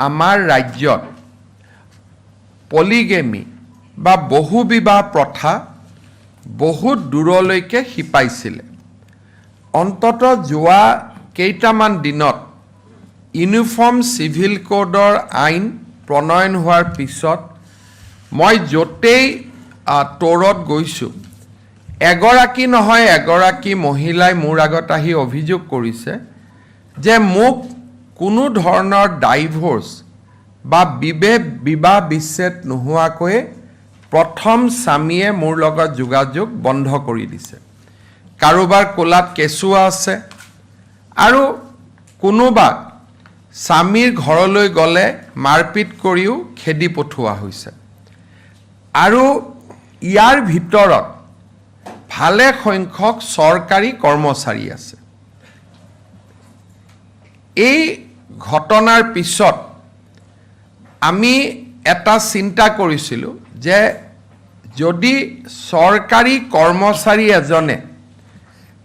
আমাৰ ৰাজ্যত পলিগেমি বা বহুবিবাহ প্ৰথা বহুত দূৰলৈকে শিপাইছিলে অন্ততঃ যোৱা কেইটামান দিনত ইউনিফৰ্ম সিভিল কোডৰ আইন প্ৰণয়ন হোৱাৰ পিছত মই য'তেই তোৰত গৈছোঁ এগৰাকী নহয় এগৰাকী মহিলাই মোৰ আগত আহি অভিযোগ কৰিছে যে মোক কোনো ধৰণৰ ডাইভোৰ্স বা বিবাহ বিচ্ছেদ নোহোৱাকৈ প্ৰথম স্বামীয়ে মোৰ লগত যোগাযোগ বন্ধ কৰি দিছে কাৰোবাৰ কোলাত কেঁচুৱা আছে আৰু কোনোবা স্বামীৰ ঘৰলৈ গ'লে মাৰপিট কৰিও খেদি পঠোৱা হৈছে আৰু ইয়াৰ ভিতৰত ভালে সংখ্যক চৰকাৰী কৰ্মচাৰী আছে এই ঘটনাৰ পিছত আমি এটা চিন্তা কৰিছিলোঁ যে যদি চৰকাৰী কৰ্মচাৰী এজনে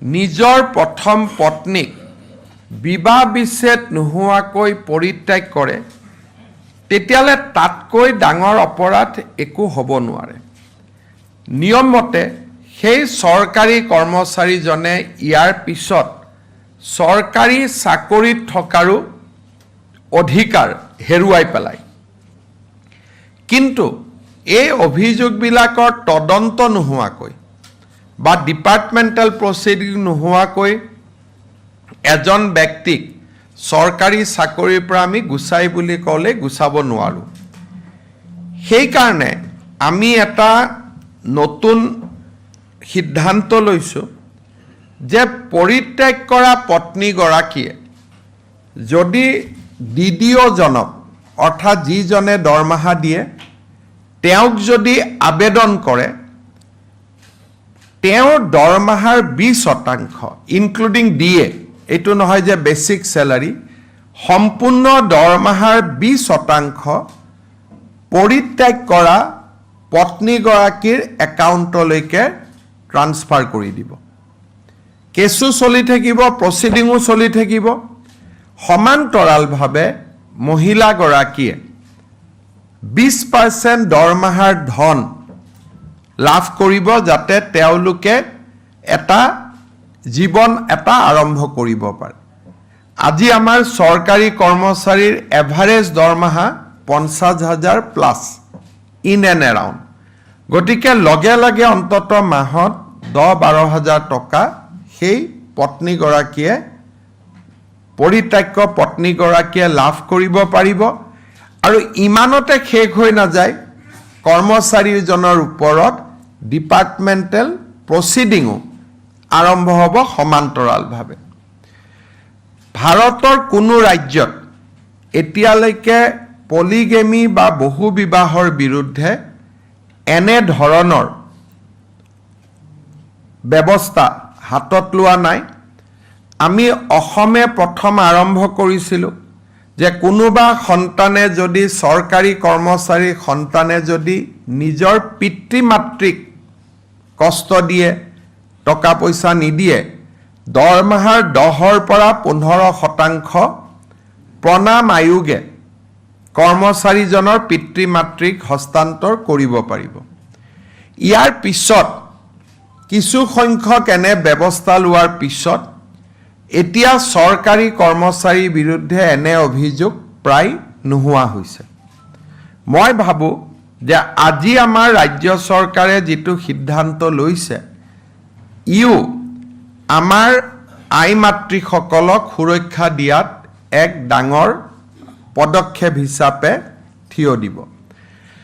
নিজৰ প্ৰথম পত্নীক বিবাহ বিচ্ছেদ নোহোৱাকৈ পৰিত্যাগ কৰে তেতিয়াহ'লে তাতকৈ ডাঙৰ অপৰাধ একো হ'ব নোৱাৰে নিয়মমতে সেই চৰকাৰী কৰ্মচাৰীজনে ইয়াৰ পিছত চৰকাৰী চাকৰিত থকাৰো অধিকাৰ হেৰুৱাই পেলায় কিন্তু এই অভিযোগবিলাকৰ তদন্ত নোহোৱাকৈ বা ডিপাৰ্টমেণ্টেল প্ৰচিডিং নোহোৱাকৈ এজন ব্যক্তিক চৰকাৰী চাকৰিৰ পৰা আমি গুচাই বুলি ক'লে গুচাব নোৱাৰোঁ সেইকাৰণে আমি এটা নতুন সিদ্ধান্ত লৈছোঁ যে পৰিত্যাগ কৰা পত্নীগৰাকীয়ে যদি DDOজনক অৰ্থাৎ যিজনে দৰমহা দিয়ে তেওঁক যদি আবেদন কৰে তেওঁৰ দৰমহাৰ 20% ইনক্লুডিং DA এইটো নহয় যে বেসিক স্যালাৰি সম্পূৰ্ণ দৰমহাৰ 20% পৰিত্যাগ কৰা পত্নীগৰাকীৰ একাউণ্টলৈকে ট্ৰান্সফাৰ কৰি দিব কেছু চলি থাকিব প্ৰচিডিংও চলি থাকিব সমান্তৰালভাৱে মহিলাগৰাকীয়ে 20% দৰমহাৰ ধন লাভ কৰিব যাতে তেওঁলোকে এটা জীৱন এটা আৰম্ভ কৰিব পাৰে আজি আমাৰ চৰকাৰী কৰ্মচাৰীৰ এভাৰেজ দৰমহা 50,000 প্লাস ইন এণ্ড এৰাউণ্ড গতিকে লগে লগে অন্তত মাহত 10-12,000 টকা সেই পত্নীগৰাকীয়ে পৰিত্যাগ পত্নীগৰাকীয়ে লাভ কৰিব পাৰিব আৰু ইমানতে শেষ হৈ নাযায় কৰ্মচাৰীজনৰ ওপৰত ডিপাৰ্টমেণ্টেল প্ৰচিডিংও আৰম্ভ হ'ব সমান্তৰালভাৱে ভাৰতৰ কোনো ৰাজ্যত এতিয়ালৈকে পলিগেমি বা বহুবিবাহৰ বিৰুদ্ধে এনে ধৰণৰ ব্যৱস্থা হাতত লোৱা নাই আমি অসমে প্ৰথম আৰম্ভ কৰিছিলোঁ যে কোনোবা সন্তানে যদি চৰকাৰী কৰ্মচাৰী সন্তানে যদি নিজৰ পিতৃ মাতৃক কষ্ট দিয়ে টকা পইচা নিদিয়ে দৰমহাৰ 10ৰ পৰা 15% প্ৰণাম আয়োগে কৰ্মচাৰীজনৰ পিতৃ মাতৃক হস্তান্তৰ কৰিব পাৰিব ইয়াৰ পিছত কিছু সংখ্যক এনে ব্যৱস্থা লোৱাৰ পিছত এতিয়া চৰকাৰী কৰ্মচাৰীৰ বিৰুদ্ধে এনে অভিযোগ প্ৰায় নোহোৱা হৈছে মই ভাবো যে আজি আমাৰ ৰাজ্য চৰকাৰে যেটো সিদ্ধান্ত লৈছে ইউ আমাৰ আই মাতৃসকলক সুৰক্ষা দিয়াত এক ডাঙৰ পদক্ষেপ হিচাপে থিয় দিব